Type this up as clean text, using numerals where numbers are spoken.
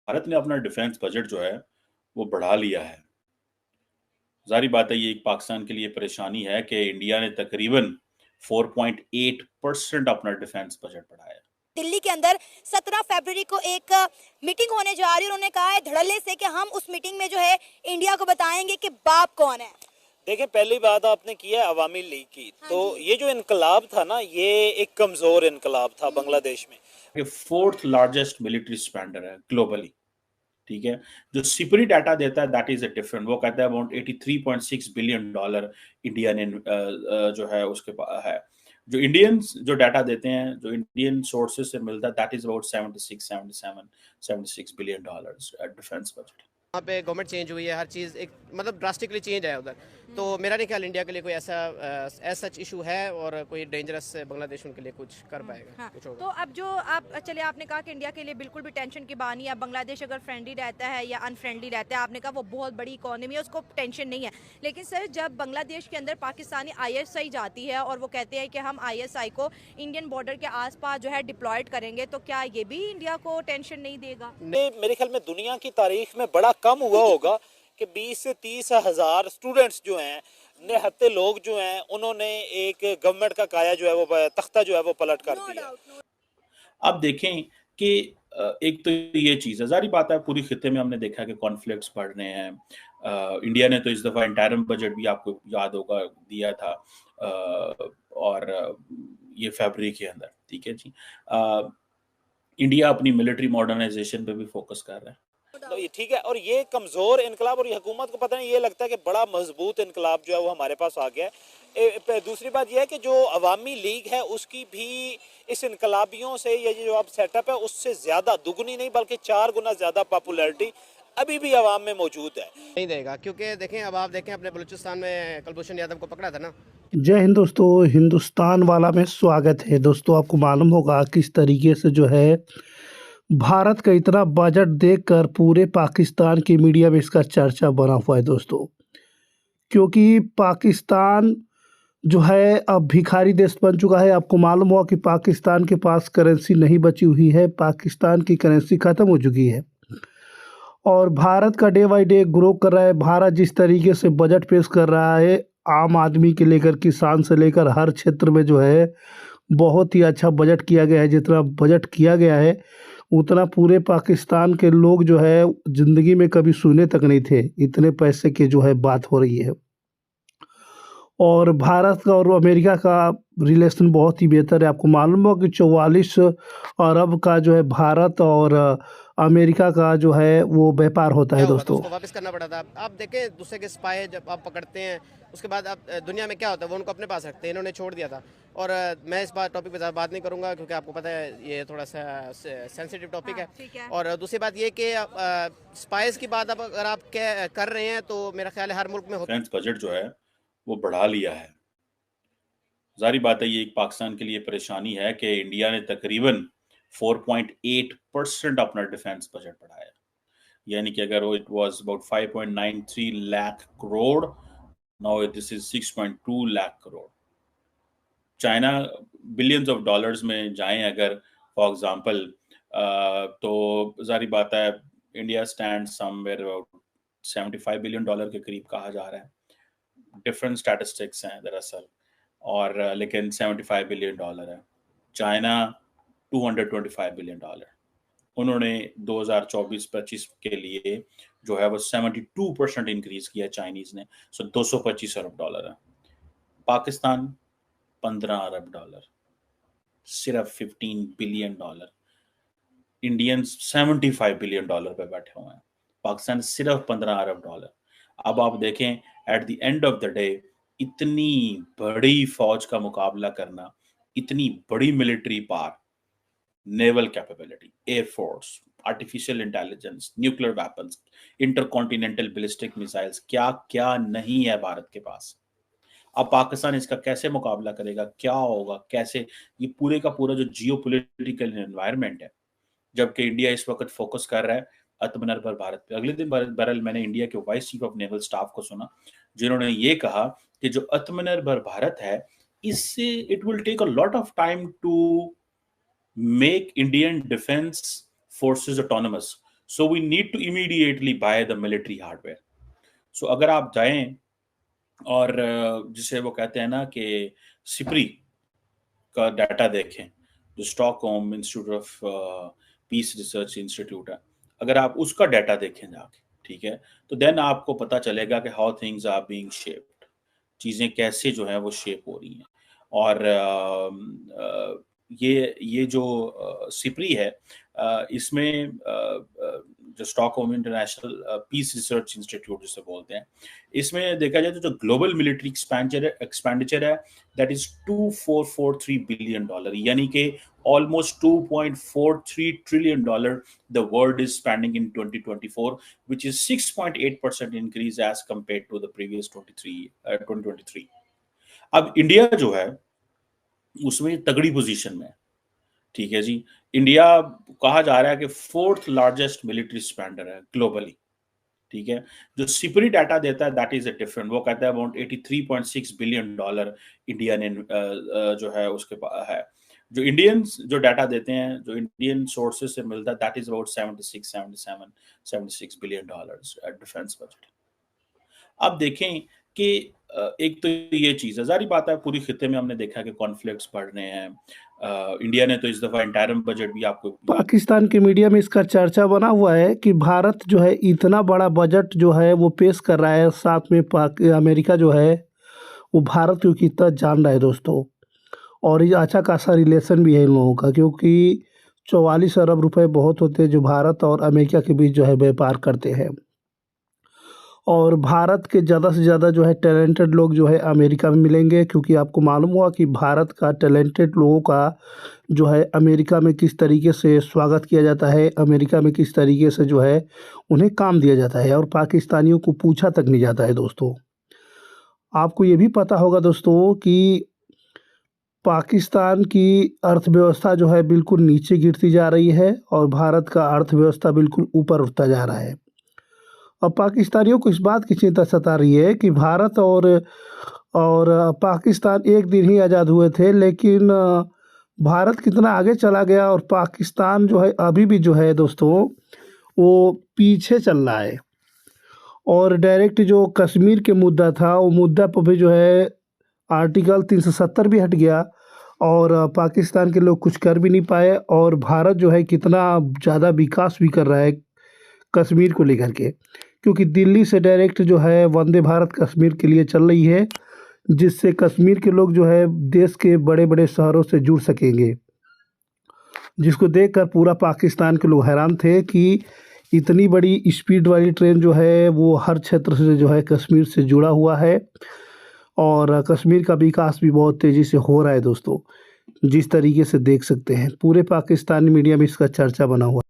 भारत ने अपना defence budget जो है वो बढ़ा लिया है। ज़ाहिर बात है ये एक पाकिस्तान के लिए परेशानी है कि इंडिया ने तकरीबन 4.8% अपना डिफेंस बजट बढ़ाया है। दिल्ली के अंदर 17 फरवरी को एक मीटिंग होने जा रही है। उन्होंने कहा है धड़ल्ले से कि हम उस मीटिंग में जो है इंडिया को बताएंगे कि बाप कौन है। देखिए, पहली बात आपने की है अवामी लीग की, तो ये जो इनकलाब था ना, ये एक कमजोर इनकलाब था बांग्लादेश में। ये फोर्थ लार्जेस्ट मिलिट्री स्पेंडर है ग्लोबली, ठीक है। जो सिपरी डाटा देता है दैट इज अ डिफरेंट, वो कहता है अबाउट $83.6 बिलियन इंडिया ने जो है उसके है। जो इंडियंस जो डाटा देते हैं, जो इंडियन सोर्सेज से मिलता है, that is about 76 billion dollars defence budget. वहाँ पे गवर्नमेंट चेंज हुई है, हर चीज़ एक मतलब ड्रास्टिकली चेंज है उधर। तो मेरा नहीं ख्याल इंडिया के लिए कोई ऐसा सच इशू है और कोई डेंजरस बांग्लादेश उनके लिए कुछ कर पाएगा। हाँ, कुछ होगा। तो अब जो आप चलिए आपने कहा कि इंडिया के लिए बिल्कुल भी टेंशन की बात नहीं है। बांग्लादेश अगर फ्रेंडली रहता है या अनफ्रेंडली रहता है, आपने कहा वो बहुत बड़ी इकोनॉमी है, उसको टेंशन नहीं है। लेकिन सर जब बांग्लादेश के अंदर पाकिस्तानी ISI जाती है और वो कहते हैं कि हम ISI को इंडियन बॉर्डर के आसपास जो है डिप्लॉयड करेंगे, तो क्या ये भी इंडिया को टेंशन नहीं देगा? मेरे ख्याल में दुनिया की तारीख में बड़ा कम हुआ होगा कि 20 से 30 हजार स्टूडेंट्स जो हैं, निहत्ते लोग जो हैं, उन्होंने एक गवर्नमेंट का काया जो है वो तख्ता जो है वो पलट कर दिया। अब देखें कि एक तो ये चीज़ है, ज़ाहिर बात है पूरी खित्ते में हमने देखा कि कॉन्फ्लिक्ट्स बढ़ रहे हैं। इंडिया ने तो इस दफ़ा इंटरिम बजट भी आपको याद होगा दिया था, और ये फरवरी के अंदर, ठीक है जी। इंडिया अपनी मिलिट्री मॉडर्नाइजेशन पे भी फोकस कर रहा है। तो ये ठीक है, और ये कमजोर इनकलाब और ये हुकूमत को पता नहीं, ये लगता है कि बड़ा मजबूत इनकलाब जो है वो हमारे पास आ गया है। दूसरी बात यह है कि जो अवामी लीग है उसकी भी इस इनकलाबियों से, ये जो अब सेटअप है उससे ज्यादा, दुगनी नहीं बल्कि 4 गुना ज्यादा पॉपुलैरिटी अभी भी अवाम में मौजूद है। नहीं देगा, क्योंकि देखें अब आप देखें अपने बलूचिस्तान में कुलभूषण यादव को पकड़ा था ना। जय हिंद दोस्तों, हिंदुस्तान वाला में स्वागत है। दोस्तों आपको मालूम होगा किस तरीके से जो है भारत का इतना बजट देखकर पूरे पाकिस्तान की मीडिया में इसका चर्चा बना हुआ है दोस्तों। क्योंकि पाकिस्तान जो है अब भिखारी देश बन चुका है। आपको मालूम होगा कि पाकिस्तान के पास करेंसी नहीं बची हुई है, पाकिस्तान की करेंसी ख़त्म हो चुकी है और भारत का डे बाई डे ग्रो कर रहा है। भारत जिस तरीके से बजट पेश कर रहा है, आम आदमी के लेकर किसान से लेकर हर क्षेत्र में जो है बहुत ही अच्छा बजट किया गया है। जितना बजट किया गया है उतना पूरे पाकिस्तान के लोग जो है ज़िंदगी में कभी सुने तक नहीं थे। इतने पैसे की जो है बात हो रही है और भारत का और अमेरिका का रिलेशन बहुत ही बेहतर है। आपको मालूम हो कि 44 अरब का जो है भारत और अमेरिका का जो है वो व्यापार होता है क्या हुआ था, दोस्तों। उसको वापस करना पड़ा था। आप देखें दूसरे के स्पाई जब आप पकड़ते हैं उसके बाद आप दुनिया में क्या होता है वो उनको अपने पास रखते हैं, इन्होंने छोड़ दिया था। और मैं इस टॉपिक पे ज़्यादा बात नहीं करूंगा क्योंकि आपको पता है ये थोड़ा सा सेंसिटिव टॉपिक हाँ, है। और दूसरी बात ये कि स्पाइस की बात अगर आप कर रहे हैं तो मेरा ख्याल है हर मुल्क में होता है। डिफेंस बजट जो है वो बढ़ा लिया है। ज़ाहिर बात है ये एक पाकिस्तान के लिए परेशानी है कि इंडिया ने तकरीबन 4.8% अपना डिफेंस बजट बढ़ाया है। यानी कि अगर वो it was about 5.93 lakh crore, now this is 6.2 lakh crore. China billions of dollars में जाएं अगर फॉर एग्जांपल, तो जाहिर बात है India stand somewhere about $75 billion के करीब कहा जा रहा है। डिफरेंट स्टैटिस्टिक्स हैं दरअसल, और लेकिन $75 बिलियन है। China $225 billion. उन्होंने 2024-25 के लिए जो है वो 72% इंक्रीज किया चाइनीज ने, सो $225 अरब है। पाकिस्तान $15 अरब, सिर्फ $15 बिलियन। इंडियंस $75 बिलियन पे बैठे हुए हैं, पाकिस्तान सिर्फ $15 अरब। अब आप देखें at the end of the day इतनी बड़ी फौज का मुकाबला करना, इतनी बड़ी military power, naval capability, air force, artificial intelligence, nuclear weapons, intercontinental ballistic missiles, क्या क्या नहीं है भारत के पास। अब पाकिस्तान इसका कैसे मुकाबला करेगा, क्या होगा, कैसे, ये पूरे का पूरा जो जियोपॉलिटिकल एनवायरनमेंट है, जबकि इंडिया इस वक्त फोकस कर रहा है आत्मनिर्भर भारत पे। अगले दिन बहरहाल मैंने इंडिया के vice chief of naval staff को सुना जिन्होंने ये कहा कि जो आत्मनिर्भर भारत है इससे it will take a lot of time to make Indian defence forces autonomous. So we need to immediately buy the military hardware. सो अगर आप जाएं और जिसे वो कहते हैं ना कि सिप्री का डाटा देखें, जो Stockholm institute of peace Research institute है, अगर आप उसका डाटा देखें जाके, ठीक है, तो देन आपको पता चलेगा कि how things are being shaped, चीज़ें कैसे जो है वो शेप हो रही हैं। और ये जो सिप्री है, इसमें जो Stockholm International Peace Research Institute जिसे बोलते हैं, इसमें देखा जाए तो जो ग्लोबल मिलिट्री एक्सपेंडिचर है दैट इज $2443 बिलियन, यानी कि almost $2.43 trillion the world is spending in 2024, which is 6.8% increase as compared to the previous 2023। अब इंडिया जो है उसमें तगड़ी पोजीशन में है, ठीक है जी। इंडिया कहा जा रहा है कि 4th लार्जेस्ट मिलिट्री स्पेंडर है ग्लोबली, ठीक है। जो सिपरी डाटा देता है दैट इज अ डिफरेंट, वो कहता है अबाउट $83.6 बिलियन इंडिया ने जो है उसके पास है। जो इंडियंस जो डाटा देते हैं, जो इंडियन सोर्सेस से मिलता है, that is about 76 billion defence budget. अब देखें कि एक तो ये चीज है, जारी बात है पूरी खिते में हमने देखा कि कॉन्फ्लिक्ट्स बढ़ रहे हैं। इंडिया ने तो इस दफा इंटरिम बजट भी आपको, पाकिस्तान के मीडिया में इसका चर्चा बना हुआ है कि भारत जो है इतना बड़ा बजट जो है वो पेश कर रहा है, साथ में अमेरिका जो है वो भारत को कितना जान रहा है दोस्तों। और ये अच्छा खासा रिलेशन भी है इन लोगों का, क्योंकि 44 अरब रुपए बहुत होते हैं जो भारत और अमेरिका के बीच जो है व्यापार करते हैं। और भारत के ज़्यादा से ज़्यादा जो है टैलेंटेड लोग जो है अमेरिका में मिलेंगे, क्योंकि आपको मालूम हुआ कि भारत का टैलेंटेड लोगों का जो है अमेरिका में किस तरीके से स्वागत किया जाता है, अमेरिका में किस तरीके से जो है उन्हें काम दिया जाता है, और पाकिस्तानियों को पूछा तक नहीं जाता है दोस्तों। आपको ये भी पता होगा दोस्तों कि पाकिस्तान की अर्थव्यवस्था जो है बिल्कुल नीचे गिरती जा रही है और भारत का अर्थव्यवस्था बिल्कुल ऊपर उठता जा रहा है। अब पाकिस्तानियों को इस बात की चिंता सता रही है कि भारत और पाकिस्तान एक दिन ही आज़ाद हुए थे, लेकिन भारत कितना आगे चला गया और पाकिस्तान जो है अभी भी जो है दोस्तों वो पीछे चल रहा है। और डायरेक्ट जो कश्मीर के मुद्दा था, वो मुद्दा पर भी जो है आर्टिकल 370 भी हट गया और पाकिस्तान के लोग कुछ कर भी नहीं पाए। और भारत जो है कितना ज़्यादा विकास भी कर रहा है कश्मीर को लेकर के, क्योंकि दिल्ली से डायरेक्ट जो है वंदे भारत कश्मीर के लिए चल रही है, जिससे कश्मीर के लोग जो है देश के बड़े बड़े शहरों से जुड़ सकेंगे, जिसको देखकर पूरा पाकिस्तान के लोग हैरान थे कि इतनी बड़ी स्पीड वाली ट्रेन जो है वो हर क्षेत्र से जो है कश्मीर से जुड़ा हुआ है। और कश्मीर का विकास भी बहुत तेज़ी से हो रहा है दोस्तों, जिस तरीके से देख सकते हैं पूरे पाकिस्तानी मीडिया में इसका चर्चा बना हुआ।